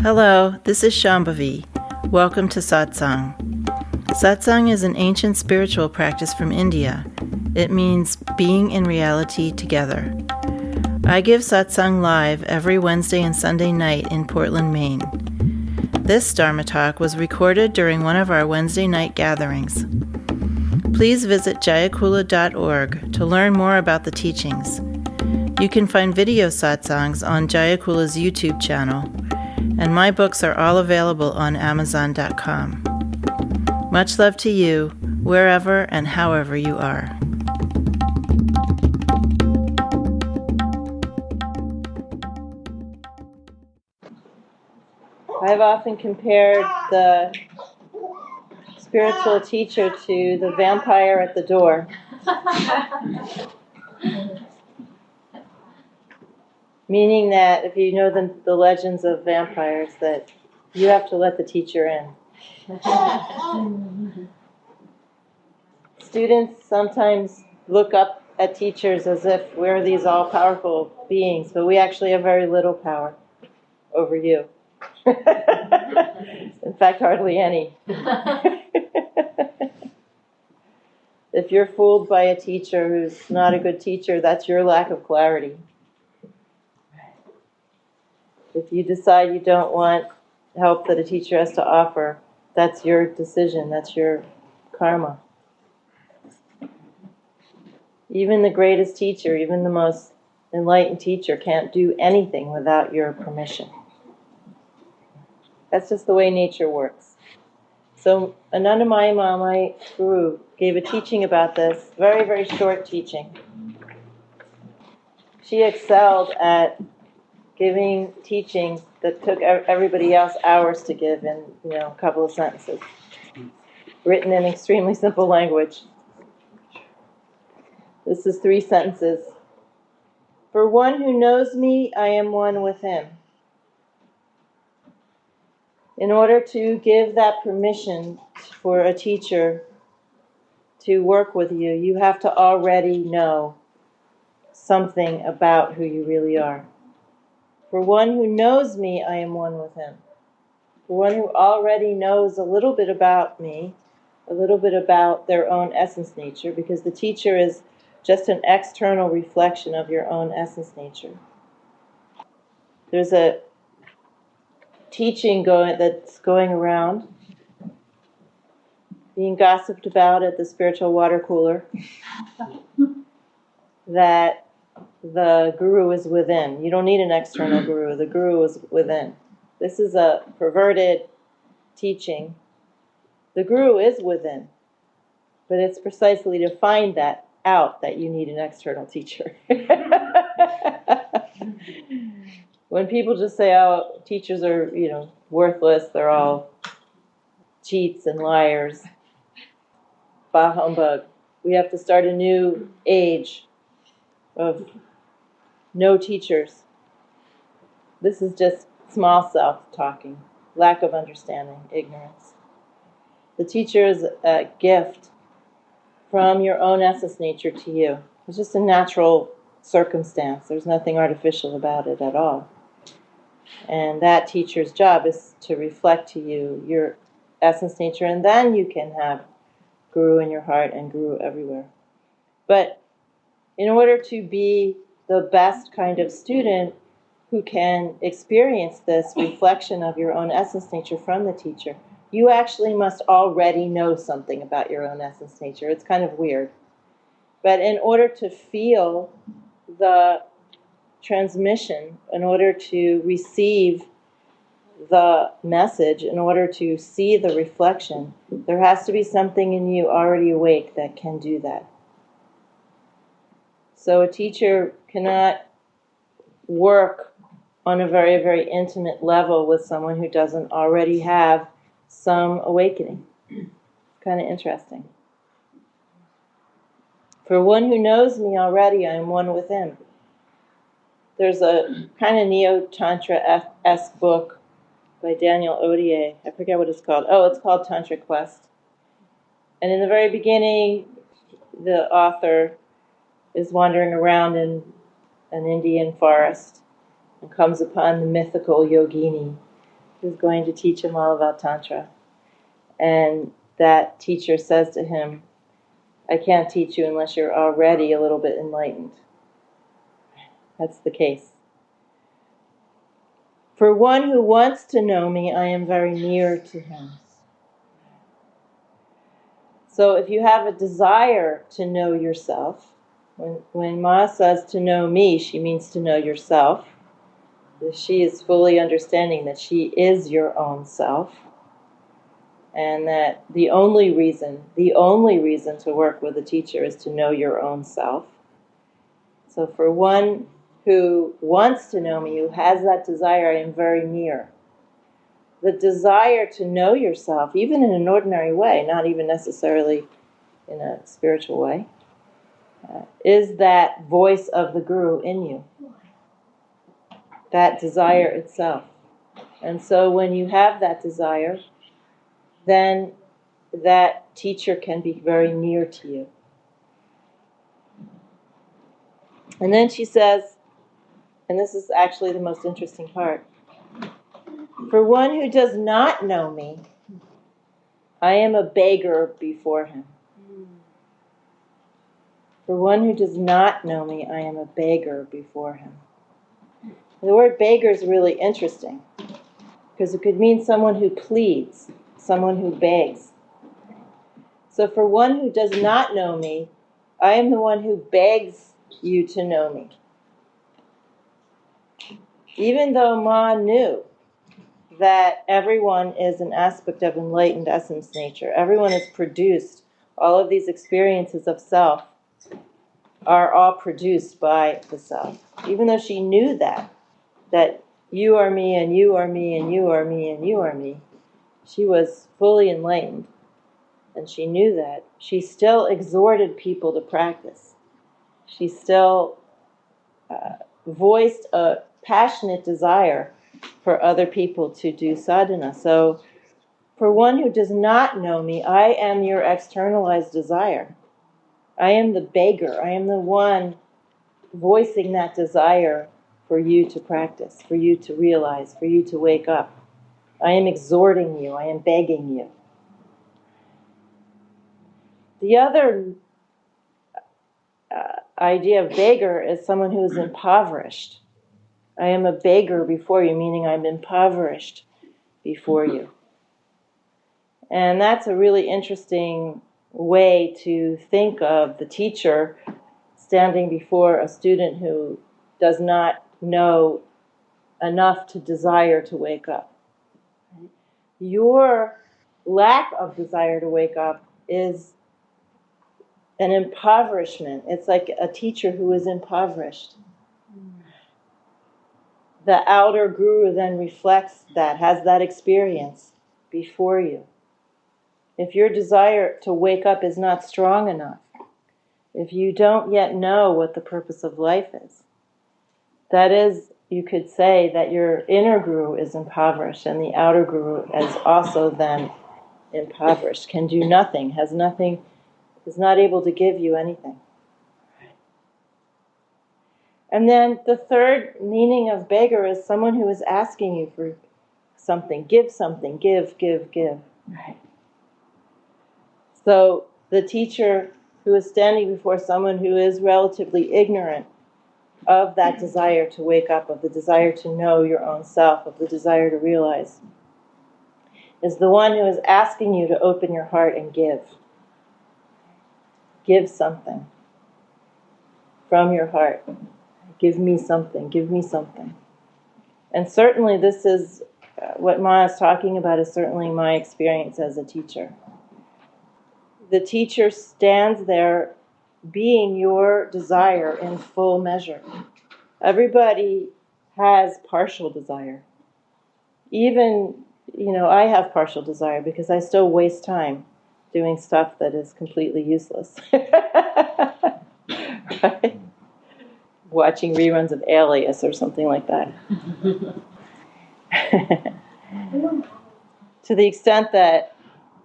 Hello, this is Shambhavi. Welcome to Satsang. Satsang is an ancient spiritual practice from India. It means being in reality together. I give Satsang live every Wednesday and Sunday night in Portland, Maine. This Dharma talk was recorded during one of our Wednesday night gatherings. Please visit jayakula.org to learn more about the teachings. You can find video satsangs on Jayakula's YouTube channel, and my books are all available on Amazon.com. Much love to you, wherever and however you are. I've often compared the spiritual teacher to the vampire at the door. Meaning that if you know the legends of vampires, that you have to let the teacher in. Students sometimes look up at teachers as if we're these all-powerful beings, but we actually have very little power over you. In fact, hardly any. If you're fooled by a teacher who's not a good teacher, that's your lack of clarity. If you decide you don't want help that a teacher has to offer, that's your decision, that's your karma. Even the greatest teacher, even the most enlightened teacher can't do anything without your permission. That's just the way nature works. So Anandamayi Ma, my guru, gave a teaching about this, very, very short teaching. She excelled at giving teachings that took everybody else hours to give in, a couple of sentences, written in extremely simple language. This is 3 sentences. For one who knows me, I am one with him. In order to give that permission for a teacher to work with you, you have to already know something about who you really are. For one who knows me, I am one with him. For one who already knows a little bit about me, a little bit about their own essence nature, because the teacher is just an external reflection of your own essence nature. There's a teaching that's going around, being gossiped about at the spiritual water cooler, that the guru is within. You don't need an external guru. The guru is within. This is a perverted teaching. The guru is within. But it's precisely to find that out that you need an external teacher. When people just say, oh, teachers are, worthless, they're all cheats and liars, bah humbug. We have to start a new age of no teachers. This is just small self talking, lack of understanding, ignorance. The teacher is a gift from your own essence nature to you. It's just a natural circumstance. There's nothing artificial about it at all. And that teacher's job is to reflect to you your essence nature, and then you can have guru in your heart and guru everywhere. But in order to be the best kind of student who can experience this reflection of your own essence nature from the teacher, you actually must already know something about your own essence nature. It's kind of weird. But in order to feel the transmission, in order to receive the message, in order to see the reflection, there has to be something in you already awake that can do that. So a teacher cannot work on a very, very intimate level with someone who doesn't already have some awakening. It's kind of interesting. For one who knows me already, I am one with him. There's a kind of Neo-Tantra-esque book by Daniel Odier. I forget what it's called. Oh, it's called Tantra Quest. And in the very beginning, the author is wandering around in an Indian forest and comes upon the mythical yogini who's going to teach him all about Tantra. And that teacher says to him, I can't teach you unless you're already a little bit enlightened. That's the case. For one who wants to know me, I am very near to him. So if you have a desire to know yourself, when Ma says to know me, she means to know yourself. She is fully understanding that she is your own self, and that the only reason to work with a teacher is to know your own self. So for one who wants to know me, who has that desire, I am very near. The desire to know yourself, even in an ordinary way, not even necessarily in a spiritual way, is that voice of the Guru in you. That desire itself. And so when you have that desire, then that teacher can be very near to you. And then she says, and this is actually the most interesting part, for one who does not know me, I am a beggar before him. For one who does not know me, I am a beggar before him. The word beggar is really interesting, because it could mean someone who pleads, someone who begs. So for one who does not know me, I am the one who begs you to know me. Even though Ma knew that everyone is an aspect of enlightened essence nature, everyone is produced, all of these experiences of self are all produced by the self. Even though she knew that you are me and you are me and you are me and you are me, she was fully enlightened. And she knew that. She still exhorted people to practice. She still voiced a passionate desire for other people to do sadhana. So, for one who does not know me, I am your externalized desire. I am the beggar. I am the one voicing that desire for you to practice, for you to realize, for you to wake up. I am exhorting you. I am begging you. The other idea of beggar is someone who is impoverished. I am a beggar before you, meaning I'm impoverished before you. And that's a really interesting way to think of the teacher standing before a student who does not know enough to desire to wake up. Your lack of desire to wake up is an impoverishment. It's like a teacher who is impoverished. The outer guru then reflects that, has that experience before you. If your desire to wake up is not strong enough, if you don't yet know what the purpose of life is, that is, you could say that your inner guru is impoverished and the outer guru is also then impoverished, can do nothing, has nothing, is not able to give you anything. And then the third meaning of beggar is someone who is asking you for something. Give something. Give. Right. So the teacher who is standing before someone who is relatively ignorant of that desire to wake up, of the desire to know your own self, of the desire to realize, is the one who is asking you to open your heart and give. Give something from your heart. Give me something. Give me something. And certainly this is, what Ma is talking about is certainly my experience as a teacher. The teacher stands there being your desire in full measure. Everybody has partial desire. Even, I have partial desire because I still waste time doing stuff that is completely useless. Right? Watching reruns of Alias or something like that. To the extent that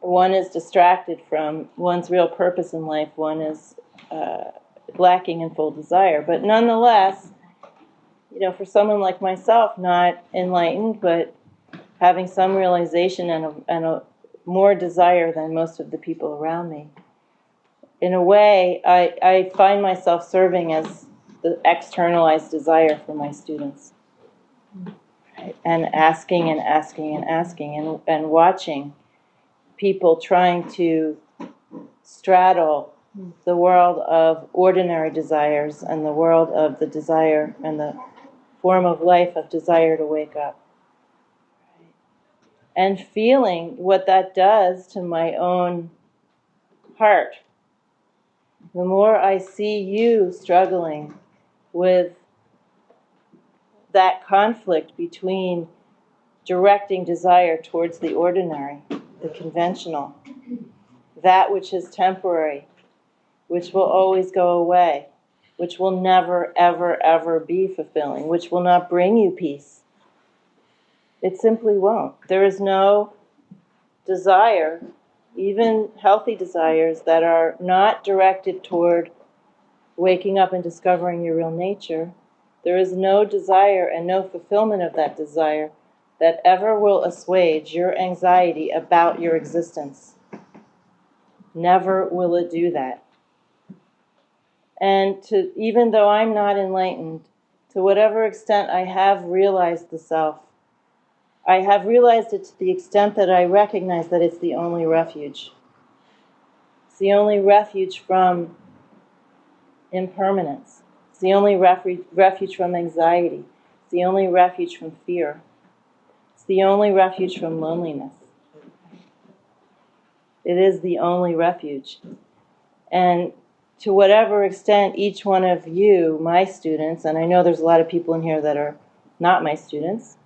one is distracted from one's real purpose in life, one is lacking in full desire. But nonetheless, for someone like myself, not enlightened, but having some realization and a more desire than most of the people around me. In a way, I find myself serving as the externalized desire for my students. Right? And asking and asking and asking and watching people trying to straddle the world of ordinary desires and the world of the desire and the form of life of desire to wake up. And feeling what that does to my own heart. The more I see you struggling with that conflict between directing desire towards the ordinary, the conventional, that which is temporary, which will always go away, which will never, ever, ever be fulfilling, which will not bring you peace. It simply won't. There is no desire, even healthy desires, that are not directed toward waking up and discovering your real nature. There is no desire and no fulfillment of that desire that ever will assuage your anxiety about your existence. Never will it do that. And even though I'm not enlightened, to whatever extent I have realized the self, I have realized it to the extent that I recognize that it's the only refuge. It's the only refuge from impermanence. It's the only refuge from anxiety. It's the only refuge from fear. It's the only refuge from loneliness. It is the only refuge. And to whatever extent each one of you, my students, and I know there's a lot of people in here that are not my students,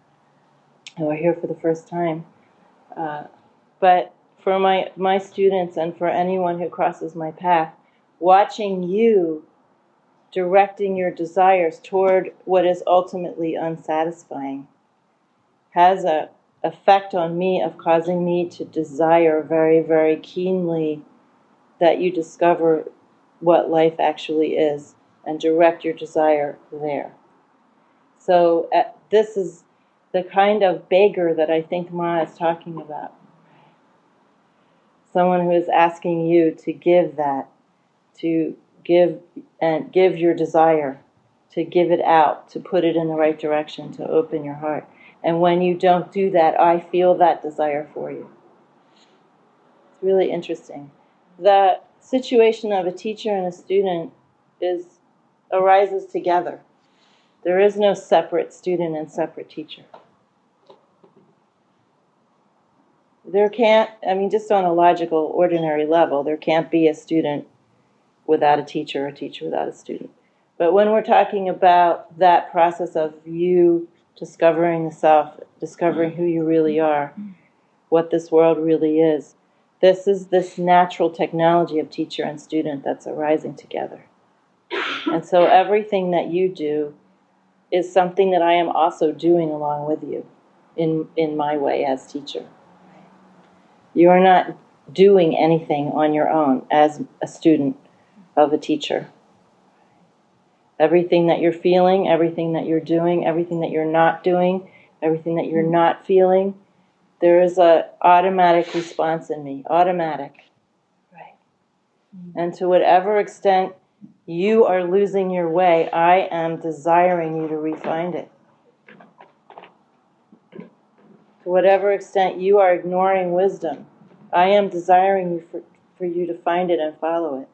who are here for the first time, but for my students and for anyone who crosses my path, watching you directing your desires toward what is ultimately unsatisfying has an effect on me of causing me to desire very, very keenly that you discover what life actually is and direct your desire there. So this is the kind of beggar that I think Ma is talking about. Someone who is asking you to give that, to give your desire, to give it out, to put it in the right direction, to open your heart. And when you don't do that, I feel that desire for you. It's really interesting. The situation of a teacher and a student arises together. There is no separate student and separate teacher. There can't, just on a logical, ordinary level, there can't be a student without a teacher or a teacher without a student. But when we're talking about that process of you discovering the self, discovering who you really are, what this world really is, this is this natural technology of teacher and student that's arising together. And so everything that you do is something that I am also doing along with you in my way as teacher. You are not doing anything on your own as a student of a teacher. Everything that you're feeling, everything that you're doing, everything that you're not doing, everything that you're not feeling, there is an automatic response in me. Automatic. Right. And to whatever extent you are losing your way, I am desiring you to refine it. To whatever extent you are ignoring wisdom, I am desiring you for you to find it and follow it.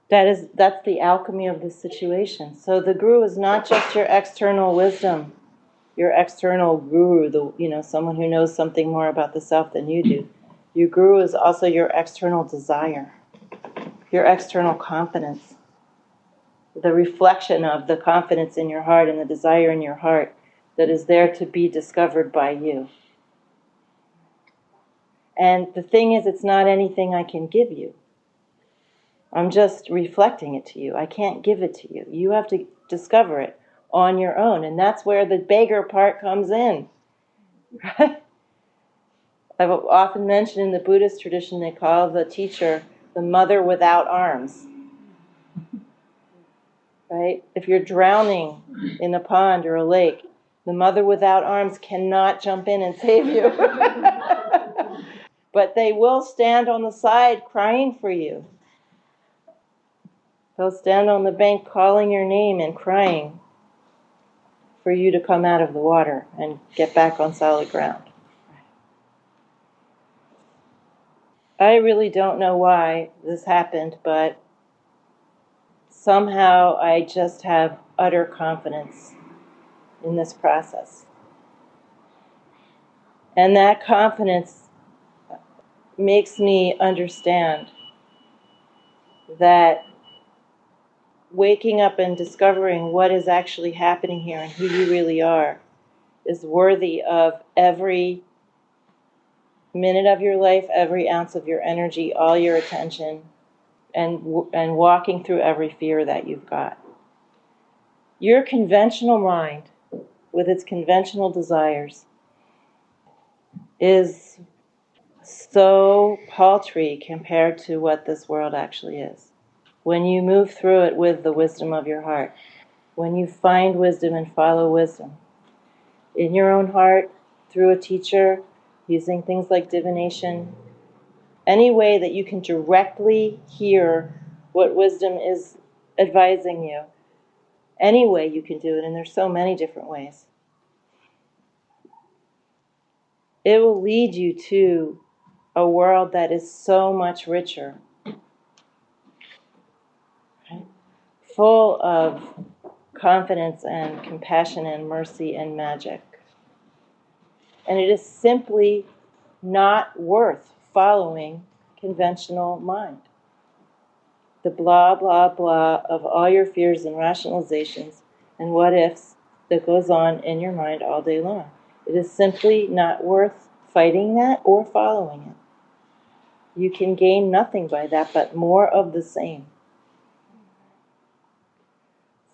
That's the alchemy of this situation. So the guru is not just your external wisdom, your external guru, someone who knows something more about the self than you do. Your guru is also your external desire, your external confidence, the reflection of the confidence in your heart and the desire in your heart that is there to be discovered by you. And the thing is, it's not anything I can give you. I'm just reflecting it to you. I can't give it to you. You have to discover it on your own. And that's where the beggar part comes in. Right? I've often mentioned in the Buddhist tradition, they call the teacher the mother without arms. right? If you're drowning in a pond or a lake, the mother without arms cannot jump in and save you. But they will stand on the side crying for you. They'll stand on the bank calling your name and crying for you to come out of the water and get back on solid ground. I really don't know why this happened, but somehow I just have utter confidence in this process. And that confidence makes me understand that waking up and discovering what is actually happening here and who you really are is worthy of every minute of your life, every ounce of your energy, all your attention, and walking through every fear that you've got. Your conventional mind, with its conventional desires, is so paltry compared to what this world actually is. When you move through it with the wisdom of your heart, when you find wisdom and follow wisdom, in your own heart, through a teacher, using things like divination, any way that you can directly hear what wisdom is advising you, any way you can do it, and there's so many different ways. It will lead you to a world that is so much richer, right? Full of confidence and compassion and mercy and magic. And it is simply not worth following conventional mind. The blah, blah, blah of all your fears and rationalizations and what ifs that goes on in your mind all day long. It is simply not worth fighting that or following it. You can gain nothing by that but more of the same.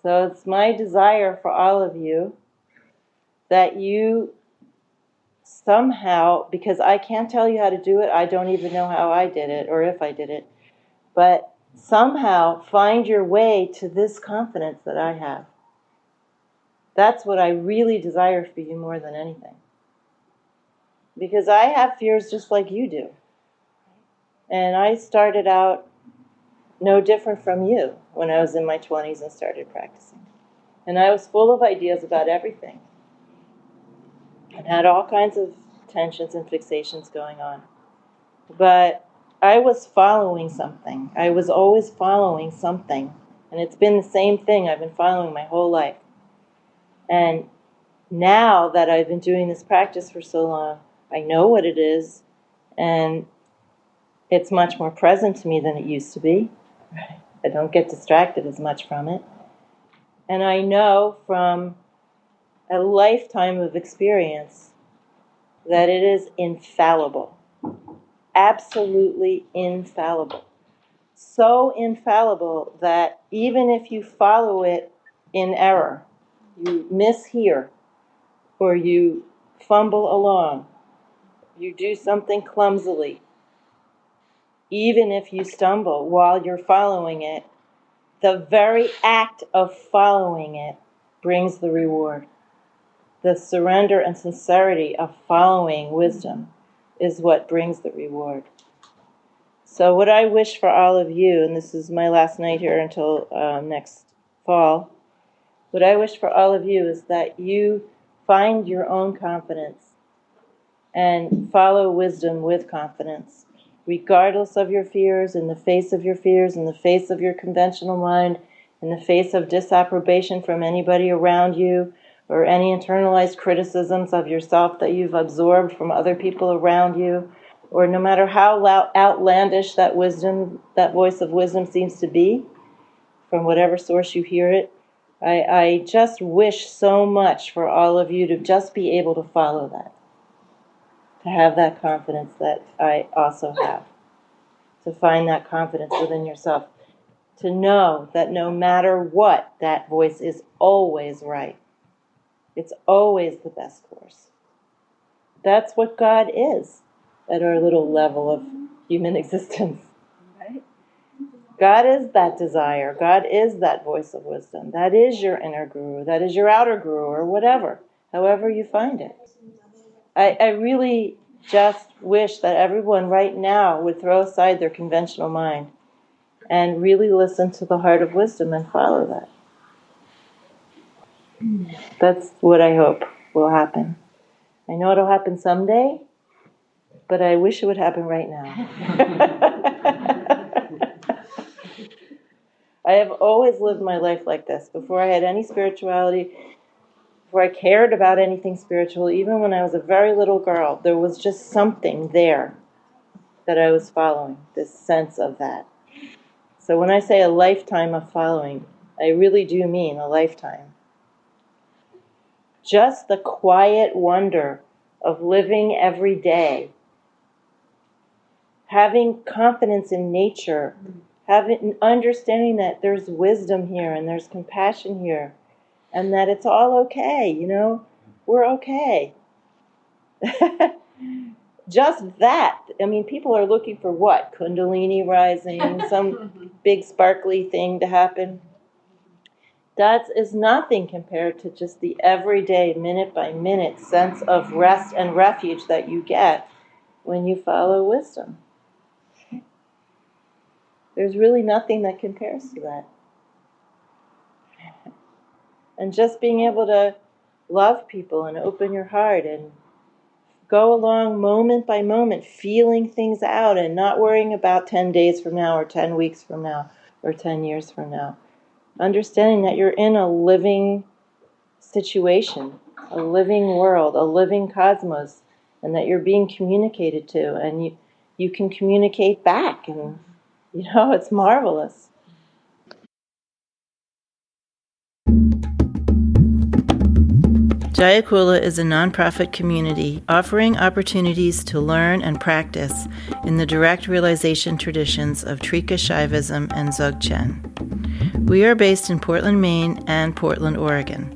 So it's my desire for all of you that you somehow, because I can't tell you how to do it, I don't even know how I did it or if I did it, but somehow find your way to this confidence that I have. That's what I really desire for you more than anything. Because I have fears just like you do. And I started out no different from you when I was in my 20s and started practicing. And I was full of ideas about everything. And had all kinds of tensions and fixations going on. But I was following something. I was always following something. And it's been the same thing I've been following my whole life. And now that I've been doing this practice for so long, I know what it is, and it's much more present to me than it used to be. I don't get distracted as much from it. And I know from a lifetime of experience that it is infallible. Absolutely infallible. So infallible that even if you follow it in error, you miss here, or you fumble along, you do something clumsily, even if you stumble while you're following it, the very act of following it brings the reward. The surrender and sincerity of following wisdom is what brings the reward. So what I wish for all of you, and this is my last night here until next fall, what I wish for all of you is that you find your own confidence and follow wisdom with confidence, regardless of your fears, in the face of your fears, in the face of your conventional mind, in the face of disapprobation from anybody around you, or any internalized criticisms of yourself that you've absorbed from other people around you, or no matter how outlandish that wisdom, that voice of wisdom seems to be, from whatever source you hear it. I just wish so much for all of you to just be able to follow that, to have that confidence that I also have, to find that confidence within yourself, to know that no matter what, that voice is always right. It's always the best course. That's what God is at our little level of human existence. Right? God is that desire. God is that voice of wisdom. That is your inner guru. That is your outer guru, or whatever, however you find it. I really just wish that everyone right now would throw aside their conventional mind and really listen to the heart of wisdom and follow that. That's what I hope will happen. I know it'll happen someday, but I wish it would happen right now. I have always lived my life like this. Before I had any spirituality, before I cared about anything spiritual, even when I was a very little girl, there was just something there that I was following, this sense of that. So when I say a lifetime of following, I really do mean a lifetime. Just the quiet wonder of living every day, having confidence in nature, understanding that there's wisdom here and there's compassion here, and that it's all okay, we're okay. Just that. I mean, people are looking for what? Kundalini rising, some big sparkly thing to happen. That is nothing compared to just the everyday, minute by minute sense of rest and refuge that you get when you follow wisdom. There's really nothing that compares to that. And just being able to love people and open your heart and go along moment by moment, feeling things out and not worrying about 10 days from now or 10 weeks from now or 10 years from now. Understanding that you're in a living situation, a living world, a living cosmos, and that you're being communicated to, and you can communicate back, and it's marvelous. Jayakula is a nonprofit community offering opportunities to learn and practice in the direct realization traditions of Trika Shaivism and Dzogchen. We are based in Portland, Maine and Portland, Oregon.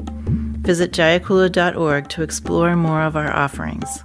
Visit jayakula.org to explore more of our offerings.